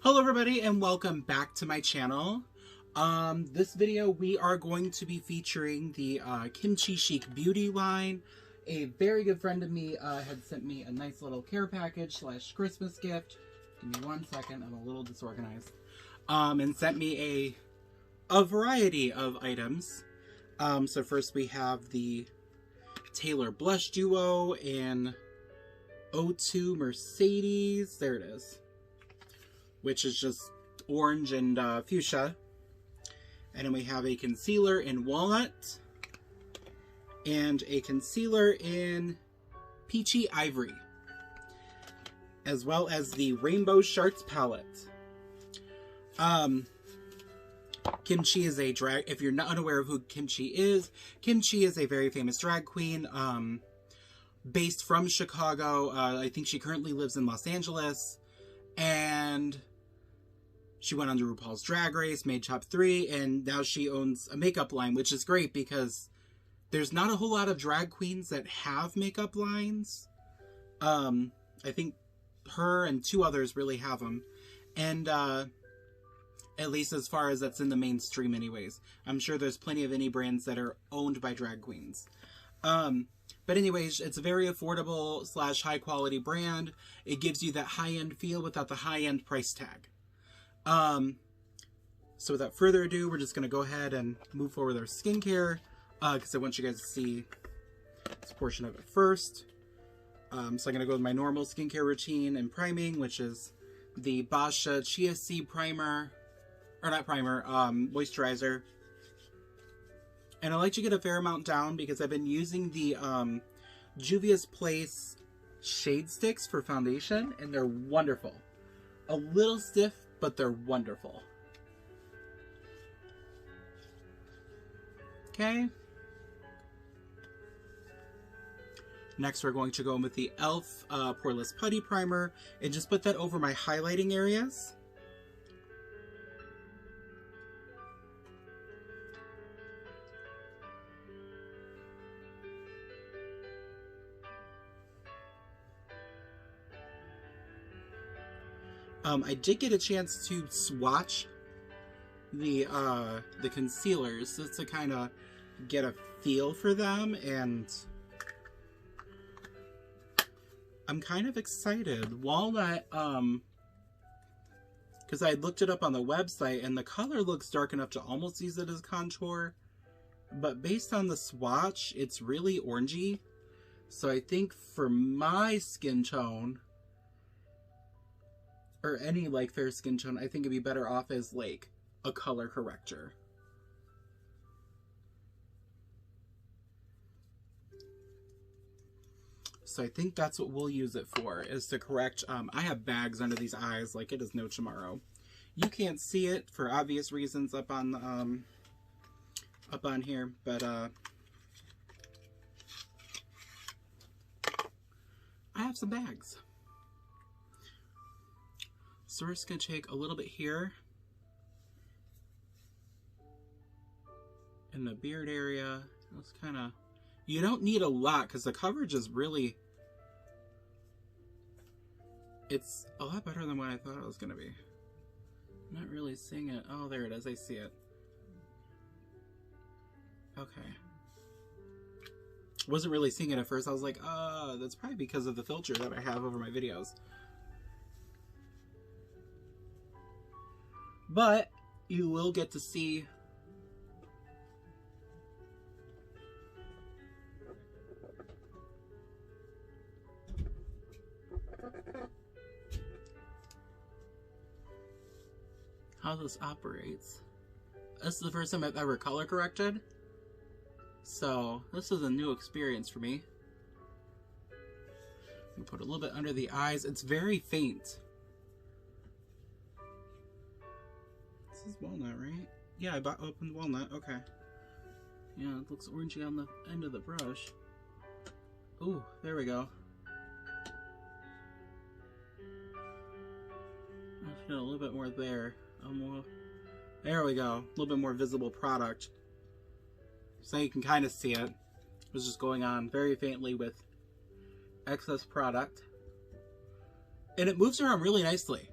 Hello everybody and welcome back to my channel. This video we are going to be featuring the Chi Chic Beauty line. A very good friend of me had sent me a nice little care package slash Christmas gift. Give me one second, I'm a little disorganized. And sent me a variety of items. So first we have the Taylor Blush Duo in 02 Mercedes. There it is. Which is just orange and fuchsia. And then we have a concealer in walnut. And a concealer in peachy ivory. As well as the Rainbow Sharks palette. Kimchi is a drag... If you're not unaware of who Kimchi is a very famous drag queen. Based from Chicago. I think she currently lives in Los Angeles. And she went on to RuPaul's Drag Race, made top 3, and now she owns a makeup line, which is great because there's not a whole lot of drag queens that have makeup lines. I think her and 2 others really have them. And at least as far as that's in the mainstream anyways. I'm sure there's plenty of indie brands that are owned by drag queens. But anyways, it's a very affordable slash high quality brand. It gives you that high-end feel without the high-end price tag. So without further ado, we're just going to go ahead and move forward with our skincare. Because I want you guys to see this portion of it first. So I'm going to go with my normal skincare routine and priming, which is the Basha Chia Seed Primer. Or not primer, moisturizer. And I like to get a fair amount down because I've been using the Juvia's Place shade sticks for foundation, and they're wonderful. A little stiff, but they're wonderful. Okay. Next, we're going to go in with the e.l.f. Poreless Putty Primer, and just put that over my highlighting areas. I did get a chance to swatch the concealers just to kind of get a feel for them, and I'm kind of excited. Walnut, because I looked it up on the website, and the color looks dark enough to almost use it as contour, but based on the swatch, it's really orangey. So I think for my skin tone, or any like fair skin tone, I think it'd be better off as like a color corrector. So I think that's what we'll use it for, is to correct. I have bags under these eyes like it is no tomorrow. You can't see it for obvious reasons up on here, but I have some bags. So we're just going to take a little bit here in the beard area. Let's kind of, you don't need a lot because the coverage is really, it's a lot better than what I thought it was going to be. I'm not really seeing it. Oh, there it is. I see it. Okay. Wasn't really seeing it at first. I was like, that's probably because of the filter that I have over my videos. But you will get to see how this operates. This is the first time I've ever color corrected, so this is a new experience for me. I'm gonna put a little bit under the eyes. It's very faint. This is walnut, right? Yeah, I opened walnut. Okay. Yeah, it looks orangey on the end of the brush. Ooh, there we go. Let's get a little bit more there. There we go. A little bit more visible product. So you can kind of see it. It was just going on very faintly with excess product. And it moves around really nicely.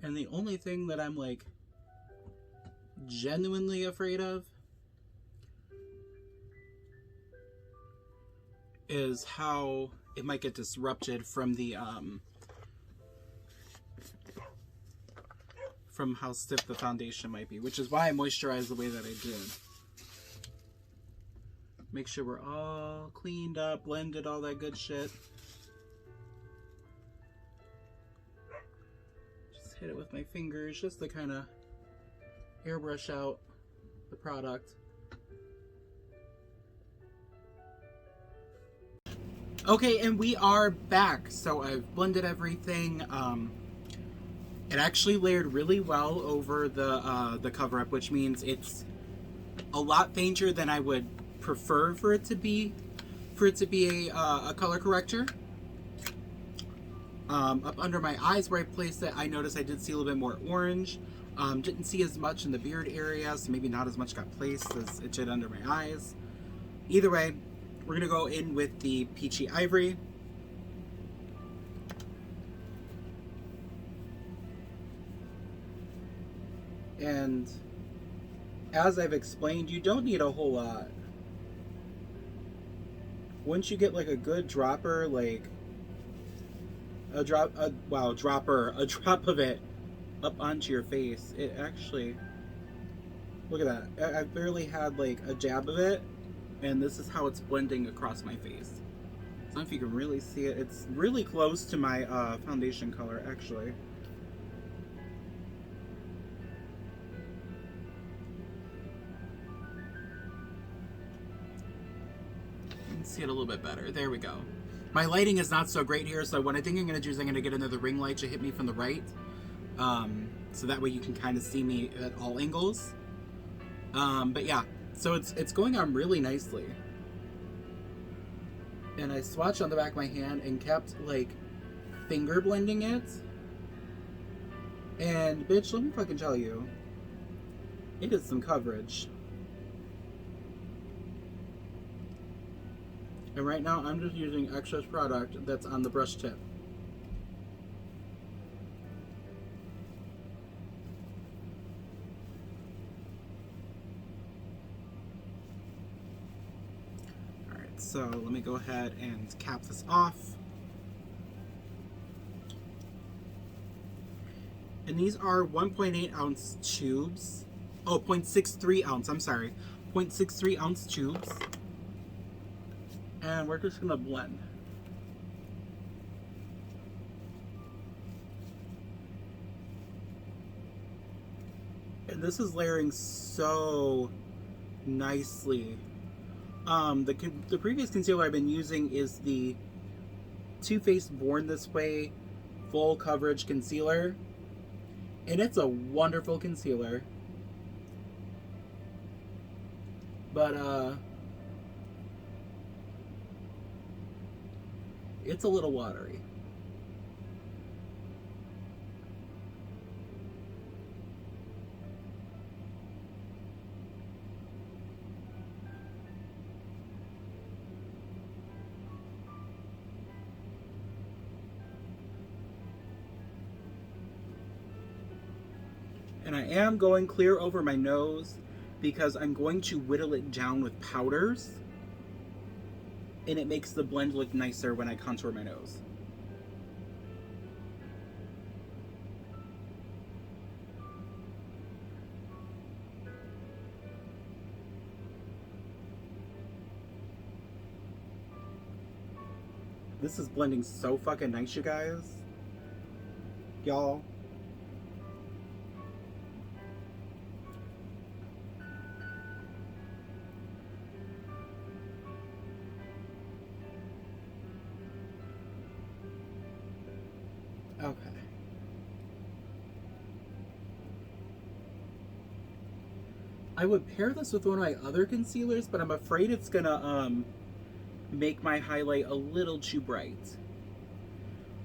And the only thing that I'm like genuinely afraid of is how it might get disrupted from the from how stiff the foundation might be, which is why I moisturized the way that I did. Make sure we're all cleaned up, blended, all that good shit. Just hit it with my fingers just to kind of airbrush out the product. Okay, and we are back. So I've blended everything. It actually layered really well over the cover-up, which means it's a lot fainter than I would prefer for it to be a color corrector. Up under my eyes where I placed it, I noticed I did see a little bit more orange. Didn't see as much in the beard area, so maybe not as much got placed as it did under my eyes. Either way, we're gonna go in with the Peachy Ivory. And as I've explained, you don't need a whole lot. Once you get like a good dropper, like a drop of it up onto your face, it actually, look at that. I've barely had like a jab of it, and this is how it's blending across my face. I don't know if you can really see it. It's really close to my foundation color, actually. See it a little bit better. There we go. My lighting is not so great here, so what I think I'm going to do is I'm going to get another ring light to hit me from the right, so that way you can kind of see me at all angles. But yeah, so it's going on really nicely. And I swatched on the back of my hand and kept like finger blending it. And bitch, let me fucking tell you, it is some coverage. And right now, I'm just using excess product that's on the brush tip. Alright, so let me go ahead and cap this off. And these are 1.8 ounce tubes. Oh, 0.63 ounce, I'm sorry. 0.63 ounce tubes. And we're just gonna blend. And this is layering so nicely. The previous concealer I've been using is the Too Faced Born This Way full coverage concealer, and it's a wonderful concealer. But it's a little watery. And I am going clear over my nose because I'm going to whittle it down with powders. And it makes the blend look nicer when I contour my nose. This is blending so fucking nice, you guys. Y'all. Okay. I would pair this with one of my other concealers, but I'm afraid it's gonna make my highlight a little too bright.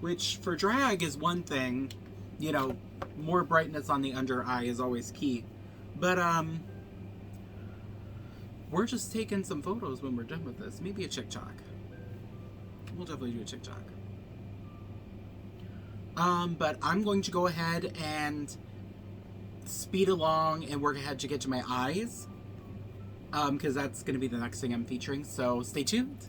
Which for drag is one thing, you know, more brightness on the under eye is always key. But we're just taking some photos when we're done with this. Maybe a TikTok. We'll definitely do a TikTok. But I'm going to go ahead and speed along and work ahead to get to my eyes. Because that's going to be the next thing I'm featuring, so stay tuned.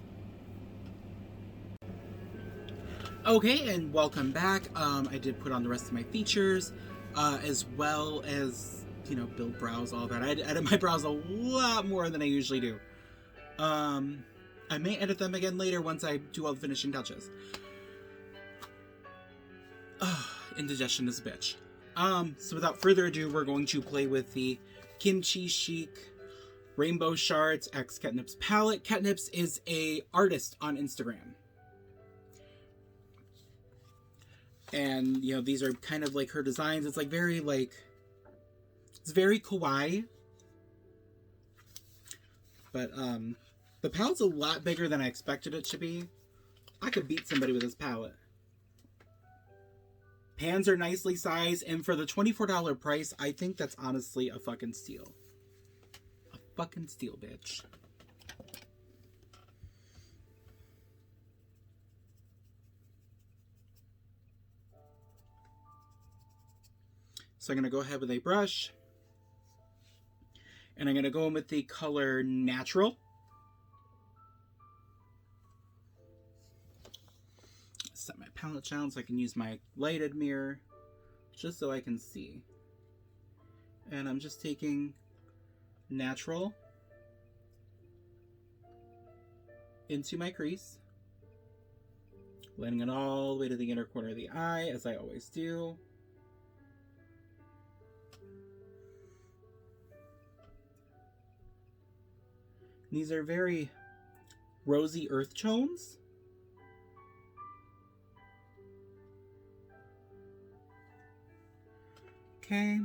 Okay, and welcome back. I did put on the rest of my features, as well as, you know, build brows, all that. I edit my brows a lot more than I usually do. I may edit them again later once I do all the finishing touches. Indigestion is a bitch. So without further ado, we're going to play with the Chi Chic Rainbow Shards X Catnips palette. Catnips is a artist on Instagram. And, you know, these are kind of like her designs. It's like very, like, it's very kawaii. But, the palette's a lot bigger than I expected it to be. I could beat somebody with this palette. Pans are nicely sized, and for the $24 price, I think that's honestly a fucking steal. A fucking steal, bitch. So I'm going to go ahead with a brush. And I'm going to go in with the color Natural. Set my palette down so I can use my lighted mirror just so I can see. And I'm just taking Natural into my crease, blending it all the way to the inner corner of the eye, as I always do. These are very rosy earth tones. Okay.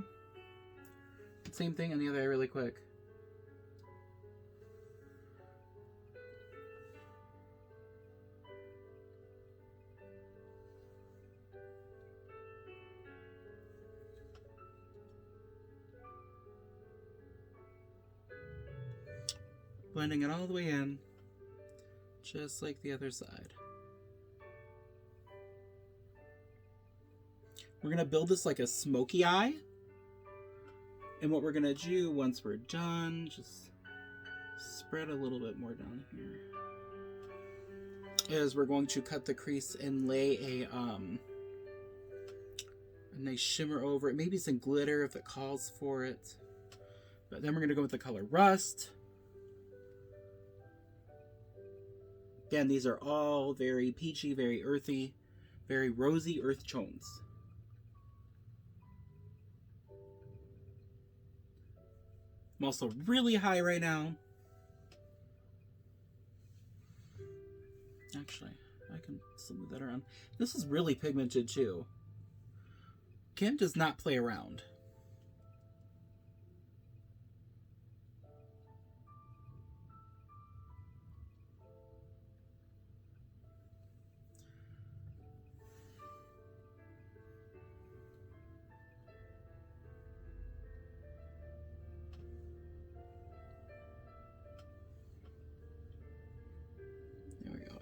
Same thing on the other eye really quick. Blending it all the way in, just like the other side. We're gonna build this like a smoky eye. And what we're gonna do once we're done, just spread a little bit more down here, is we're going to cut the crease and lay a nice shimmer over it. Maybe some glitter if it calls for it. But then we're gonna go with the color Rust. Again, these are all very peachy, very earthy, very rosy earth tones. I'm also really high right now. Actually, I can smooth that around. This is really pigmented too. Kim does not play around.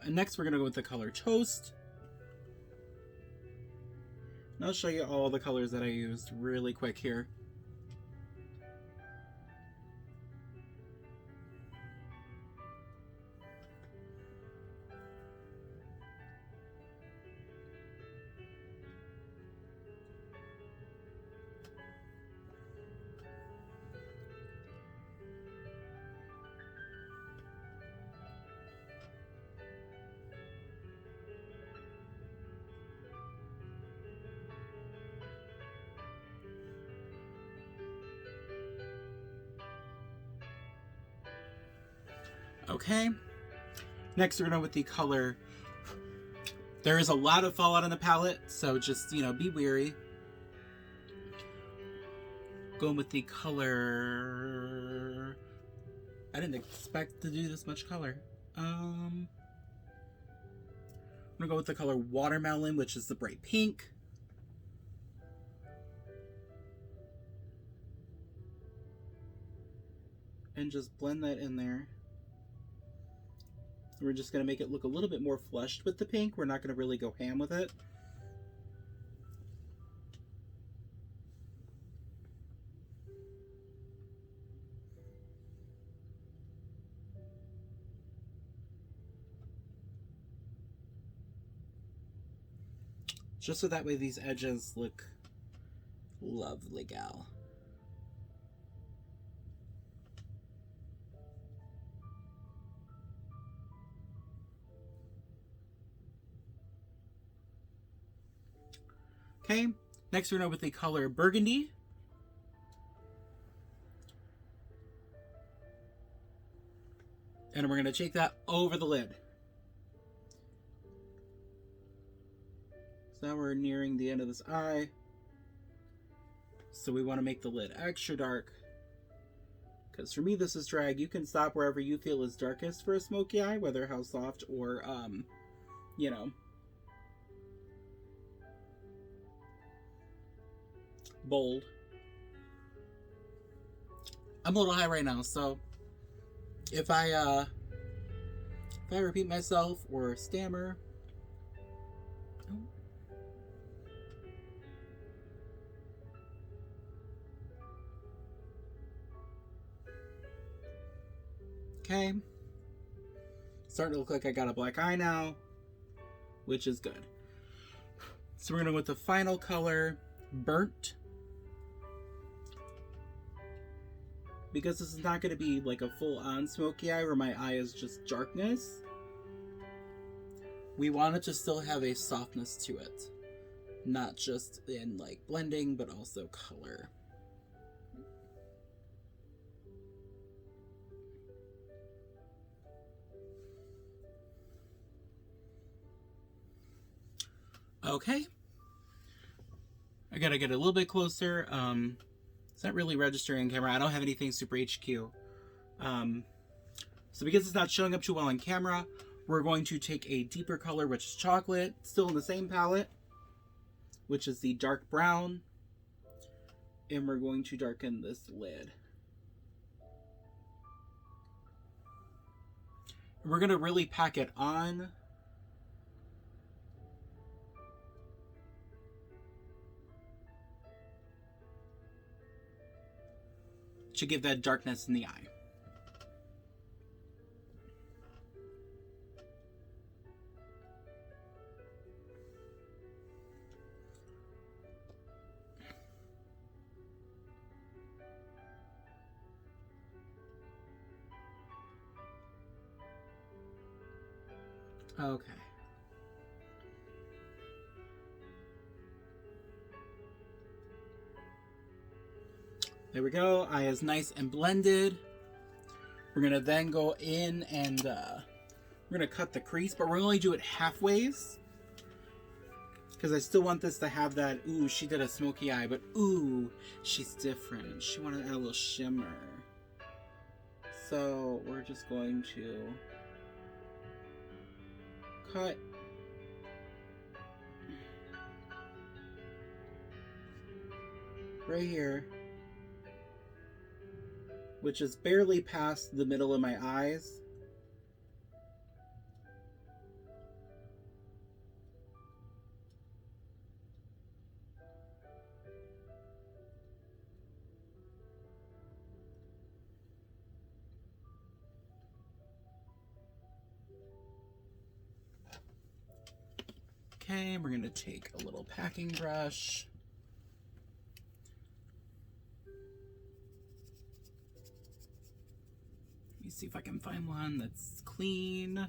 And next we're going to go with the color Toast. And I'll show you all the colors that I used really quick here. Okay, next we're going to go with the color. There is a lot of fallout on the palette, so just, you know, be wary. Going with the color... I didn't expect to do this much color. I'm going to go with the color Watermelon, which is the bright pink. And just blend that in there. We're just going to make it look a little bit more flushed with the pink. We're not going to really go ham with it. Just so that way these edges look lovely, gal. Okay, next we're going with the color Burgundy. And we're going to take that over the lid. So now we're nearing the end of this eye. So we want to make the lid extra dark. Because for me, this is drag. You can stop wherever you feel is darkest for a smoky eye, whether how soft or, you know, bold. I'm a little high right now, so if I repeat myself or stammer, okay, starting to look like I got a black eye now, which is good. So we're gonna go with the final color, Burnt. Because this is not going to be like a full-on smoky eye where my eye is just darkness, we want it to still have a softness to it. Not just in like blending, but also color. Okay. I gotta get a little bit closer. It's not really registering on camera. I don't have anything super HQ. So because it's not showing up too well on camera, we're going to take a deeper color, which is chocolate, still in the same palette, which is the dark brown. And we're going to darken this lid. And we're going to really pack it on. To give that darkness in the eye. Okay. There we go. Eye is nice and blended. We're going to then go in and we're going to cut the crease, but we're only do it halfways. Because I still want this to have that, ooh, she did a smoky eye, but ooh, she's different. She wanted to add a little shimmer. So we're just going to cut. Right here. Which is barely past the middle of my eyes. Okay, we're going to take a little packing brush. Let me see if I can find one that's clean.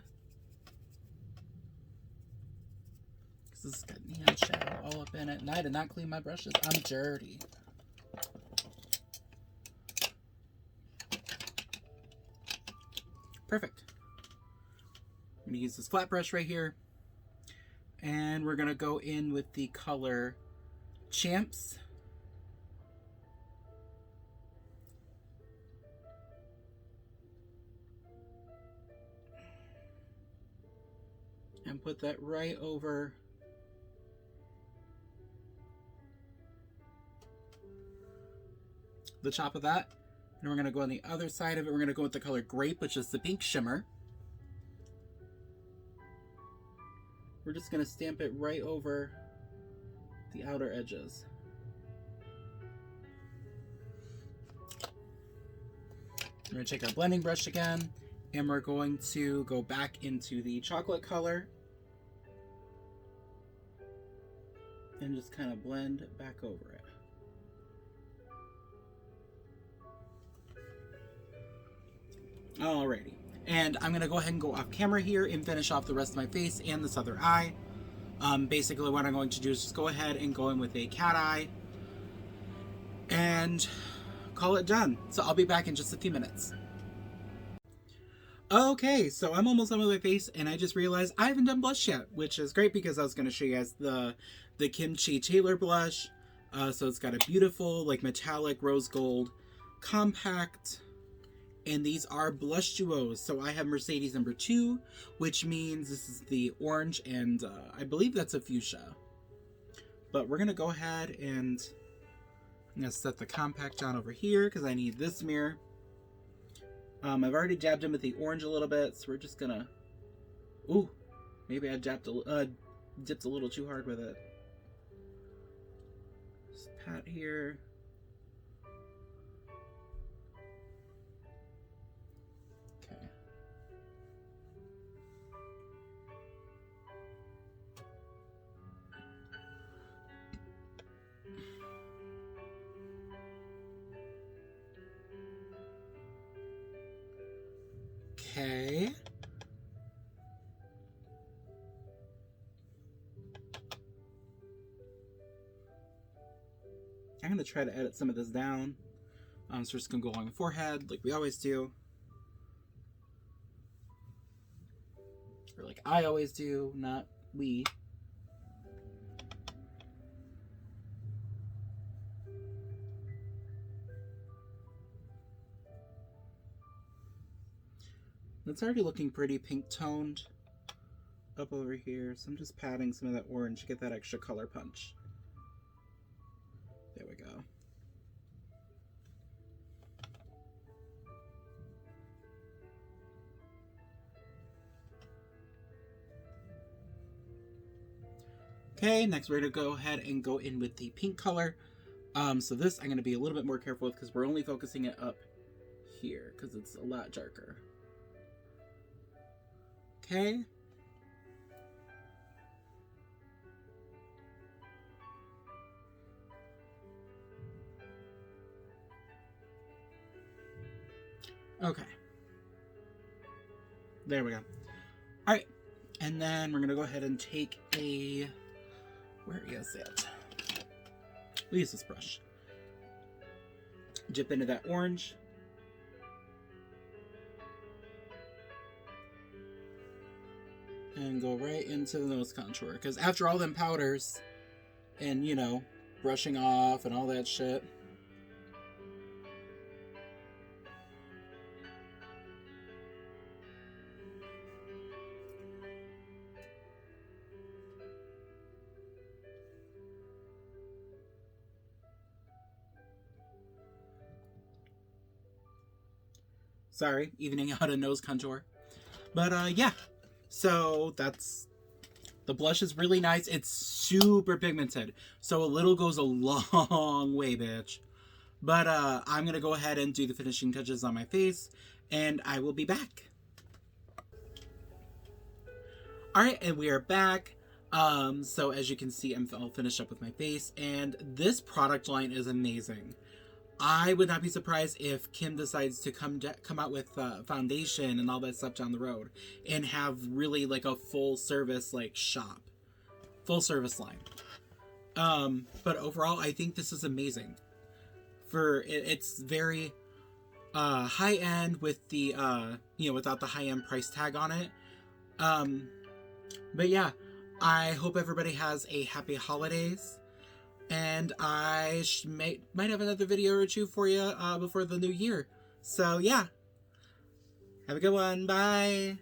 Because this has got neon shadow all up in it, and I did not clean my brushes. I'm dirty. Perfect. I'm going to use this flat brush right here. And we're going to go in with the color Champs. And put that right over the top of that. And we're going to go on the other side of it. We're going to go with the color Grape, which is the pink shimmer. We're just going to stamp it right over the outer edges. We're going to take our blending brush again, and we're going to go back into the chocolate color. and just kind of blend back over it. Alrighty. And I'm going to go ahead and go off camera here and finish off the rest of my face and this other eye. Basically what I'm going to do is just go ahead and go in with a cat eye and call it done. So I'll be back in just a few minutes. Okay, so I'm almost done with my face, and I just realized I haven't done blush yet, which is great because I was going to show you guys the Kimchi Taylor blush. So it's got a beautiful, like, metallic rose gold compact, and these are blush duos. So I have Mercedes number 2, which means this is the orange, and I believe that's a fuchsia. But we're going to go ahead and I'm going to set the compact down over here because I need this mirror. I've already dabbed in with the orange a little bit, so we're just gonna... Ooh, maybe I dipped a little too hard with it. Just pat here. Okay. Okay. I'm going to try to edit some of this down. So we're just going to go along the forehead like we always do. Or like I always do, not we. It's already looking pretty pink toned up over here, so I'm just patting some of that orange to get that extra color punch. There we go. Okay, next we're going to go ahead and go in with the pink color. So this I'm going to be a little bit more careful with because we're only focusing it up here because it's a lot darker. Okay. Okay. There we go. Alright. And then we're going to go ahead and take a... Where is it? We'll use this brush. Dip into that orange. And go right into the nose contour. Because after all them powders and, you know, brushing off and all that shit. Sorry, evening out a nose contour. But, yeah. So, that's... The blush is really nice. It's super pigmented. So, a little goes a long way, bitch. But, I'm gonna go ahead and do the finishing touches on my face. And I will be back. Alright, and we are back. So, as you can see, I'm all finished up with my face. And this product line is amazing. I would not be surprised if Kim decides to come out with foundation and all that stuff down the road and have really like a full service like shop, full service line. But overall, I think this is amazing. It's very high end with the without the high end price tag on it. But yeah, I hope everybody has a happy holidays. And I might have another video or two for you before the new year. So, yeah. Have a good one. Bye.